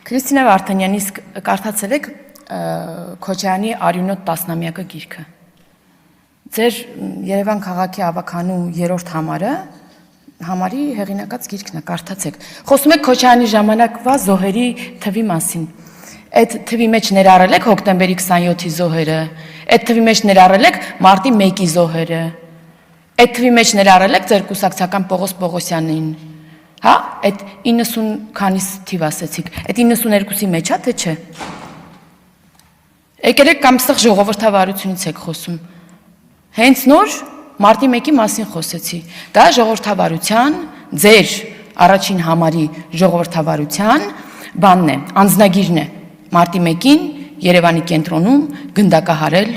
Քրիստինա Վարդանյանի կարդացել եք Քոչարյանի Արյունոտ տասնամյակը գիրքը։ Ձեր Երևան քաղաքի ավականու 3-րդ համարի հեղինակած գիրքն է, կարդացեք։ Խոսում եք Քոչարյանի ժամանակվա զոհերի թվի մասին։ Այդ թվի մեջ ներառել եք հոկտեմբերի 27-ի զոհերը, այդ թվի մեջ ներառել եք մարտի 1-ի զոհերը, այդ թվի մեջ ներառել եք ձեր կուսակցական Պողոս Պողոսյանին։ Հա, այդ 90 քանիս թիվ ասեցիք, այդ 92-ի մեջ է, թե չէ։ Եկել եք կամ ստեղ ժողովրդավարությունից եք խոսում։ Հենց նոր մարտի 1-ի մասին խոսեցի։ Դա ժողովրդավարության, ձեր առաջին համարի ժողովրդավարության բանն է, անձնագիրն է։ Մարտի 1-ին Երևանի կենտրոնում գնդակահարել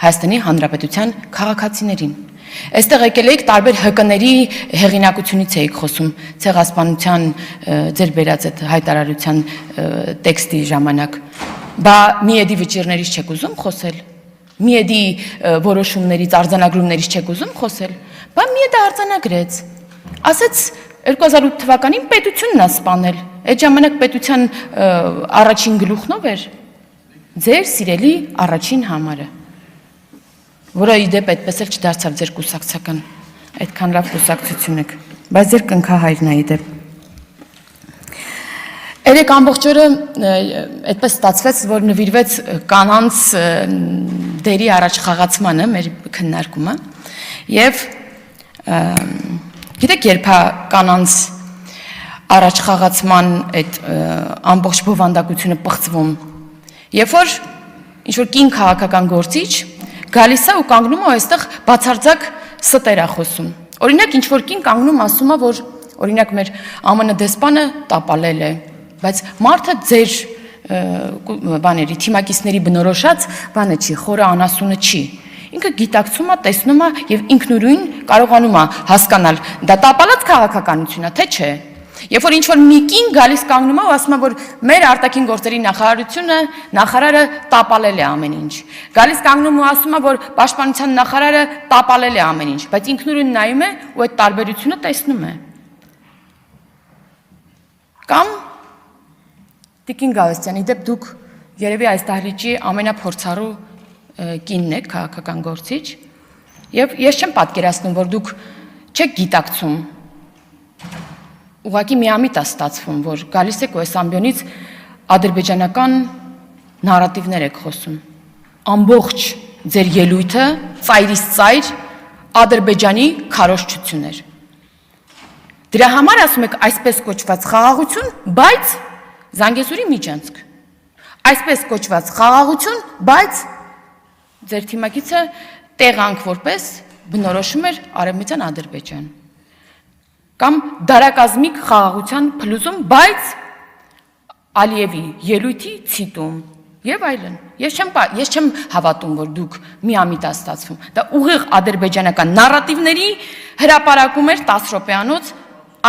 Հայաստանի Հանրապետության քաղաքացիներին։ Այստեղ եկել եք տարբեր ՀԿ-ների հեղինակությունից եք խոսում, ցեղասպանության ձեր բերած այդ հայտարարության տեքստի ժամանակ։ Բա միեդի վճիռներից չեք ուզում խոսել։ Միեդի որոշումներից, արձանագրումներից չեք ուզում խոսել։ Բա միեդը արձանագրեց։ Ասեց 2008 թվականին պետությունն է սպանել։ Այդ ժամանակ պետության առաջին գլուխնով էր ձեր սիրելի առաջին համարը, որը իդեպ այդպես էլ չդարձավ ձեր կուսակցական, այդքան լավ կուսակցություն եք, բայց ձեր կնքահայրն է իդեպ։ Երեք ամբողջ օրը այդպես ստացվեց, որ նվիրվեց կանանց դերի առաջխաղացմանը մեր քննարկումը եւ գիտեք երբ է կանանց առաջխաղացման այդ ամբողջ բովանդակությունը պղծվում, երբ որ ինչ-որ կին քաղաքական գործիչ գալիս է ու կանգնում է այստեղ բացարձակ ստեր է խոսում։ Օրինակ ինչ-որ կին կանգնում ասում է, որ օրինակ մեր ԱՄՆ դեսպանը տապալել է, բայց մարդը ձեր բաների թիմակիցների բնորոշած բանը չի, խորը անասունը չի։ Ինքը գիտակցում է, տեսնում է եւ ինքնուրույն կարողանում է հասկանալ դա տապալած քաղաքականություն է, թե չէ։ Երբ որ ինչ-որ մի կին գալիս կանգնում է ու ասում է, որ մեր արտաքին գործերի նախարարությունը, նախարարը տապալել է ամեն ինչ։ Գալիս կանգնում ու ասում է, որ պաշտպանության նախարարը տապալել է ամեն ինչ, բայց ինքնուրույն նայում է ու այդ տարբերությունը տեսնում է։ Կամ Տիկին Գալստյան, իդեպ դուք երևի այս դահլիճի ամենափորձառու կինն եք, քաղաքական գործիչ, եւ ես չեմ պատկերացնում, որ դուք չեք գիտակցում։ Ուղղակի միամիտ է ստացվում, որ գալիս եք ու այս ամբիոնից ադրբեջանական նարատիվներ եք խոսում։ Ամբողջ ձեր ելույթը ծայրից ծայր Ադրբեջանի քարոզչություն էր։ Դրա համար ասում եք այսպես կոչված խաղաղություն, բայց Զանգեզուրի միջանցք։ Այսպես կոչված խաղաղություն, բայց ձեր թիմակիցը տեղանք որպես բնորոշում էր Արևմտյան Ադրբեջան։ Կամ դարակազմիկ խաղաղության փլուզում, բայց Ալիևի ելույթի ցիտում եւ այլն։ Ես չեմ հավատում, որ դուք միամիտ ա ստացվում։ Դա ուղիղ ադրբեջանական նարատիվների հրապարակում էր 10 րոպեանոց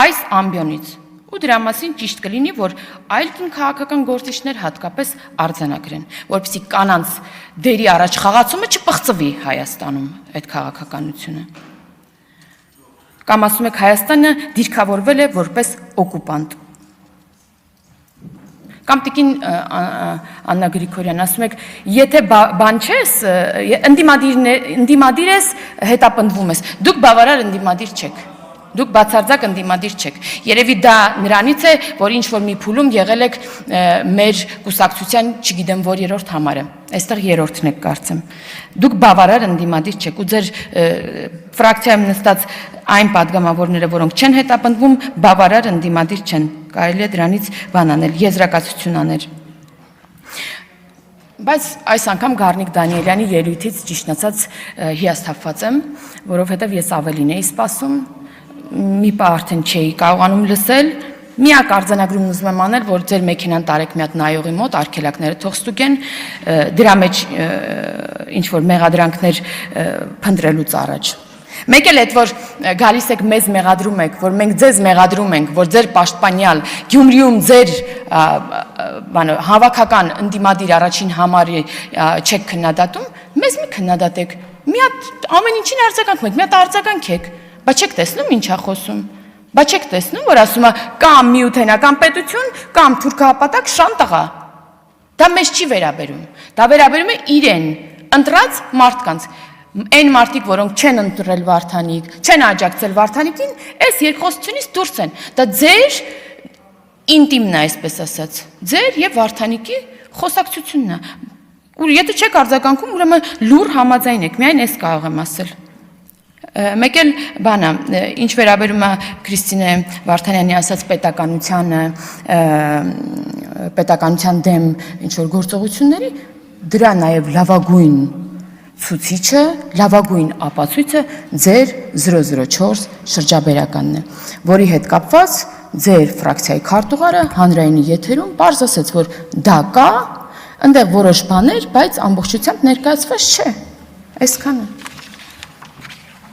այս ամբիոնից։ Ու դրա մասին ճիշտ կլինի, որ այլ քաղաքական գործիչներ հատկապես արձանագրեն, որպեսզի կանանց դերի առաջ խաղացումը չպղծվի Հայաստանում այդ քաղաքականությունը։ Կամ ասում եք Հայաստանը դիրքավորվել է որպես օկուպանտ։ Կամ Տիկին Աննա Գրիգորյան ասում եք, եթե բան չես, ընդդիմադիր ես, հետապնդվում ես, դուք բավարար ընդդիմադիր չեք։ Դուք բացարձակ ընդդիմադիր չեք։ Երևի դա նրանից է, որ ինչ-որ մի փուլում եղել եք մեր կուսակցության, չգիտեմ որ 3-րդ համարը։ Այստեղ 3-րդն եք կարծեմ։ Դուք բավարար ընդդիմադիր չեք ու ձեր ֆրակցիայում նստած այն падգամավորները, որոնք չեն հետապնդվում, բավարար ընդդիմադիր չեն։ Կարելի է դրանից բան անել, եզրակացություն անել։ Բայց այս անգամ Գառնիկ Դանիելյանի ելույթից ճիշտն ասած հիասթափված եմ, որովհետև ես ավելին էի սպասում։ Մի պա արդեն չէի կարողանում լսել, միակ արձանագրումն ուզում եմ անել, որ ձեր մեքենան տարեք մի հատ նայողի մոտ, արգելակները թող ստուգեն, դրա մեջ ինչ-որ մեղադրանքներ փնտրելուց առաջ։ Մեկ էլ այդ, որ գալիս եք մեզ մեղադրում եք, որ մենք ձեզ մեղադրում ենք, որ ձեր պաշտպանյալ Գյումրիում ձեր հավաքական ընդդիմադիր առաջին համարի չեք քննադատում, մեզ մի քննադատեք, մի հատ ամեն ինչին արձագանքում եք, մի հատ արձագանքեք, բայց չեք տեսնում ինչ է խոսում։ Բա չեք տեսնում, որ ասում է կամ միութենական պետություն, կամ թուրքահապատակ շան տղա։ Դա մեզ չի վերաբերում։ Դա վերաբերում է իրեն, ընտրած մարդկանց։ Այն մարդիկ, որոնք չեն ընտրել Վարդանիկ, չեն աջակցել Վարդանիկին, այս երկխոսությունից դուրս են։ Դա ձեր ինտիմն է, այսպես ասած, ձեր եւ Վարդանիկի խոսակցությունն է։ Ու եթե չեք արձագանքում, ուրեմն լուր համաձայն եք, միայն այս կարող եմ ասել։ Մեկ էլ բանը, ինչ վերաբերում է Քրիստինե Վարդանյանի ասած պետականության դեմ ինչ-որ գործողությունների, դրա նաև լավագույն ցուցիչը, լավագույն ապացույցը ձեր 004 շրջաբերականն է, որի հետ կապված ձեր ֆրակցիայի քարտուղարը հանրայինի եթերում պարզ ասաց, որ դա կա, այնտեղ որոշ բաներ, բայց ամբողջությամբ ներկայացված չէ, այսքանը։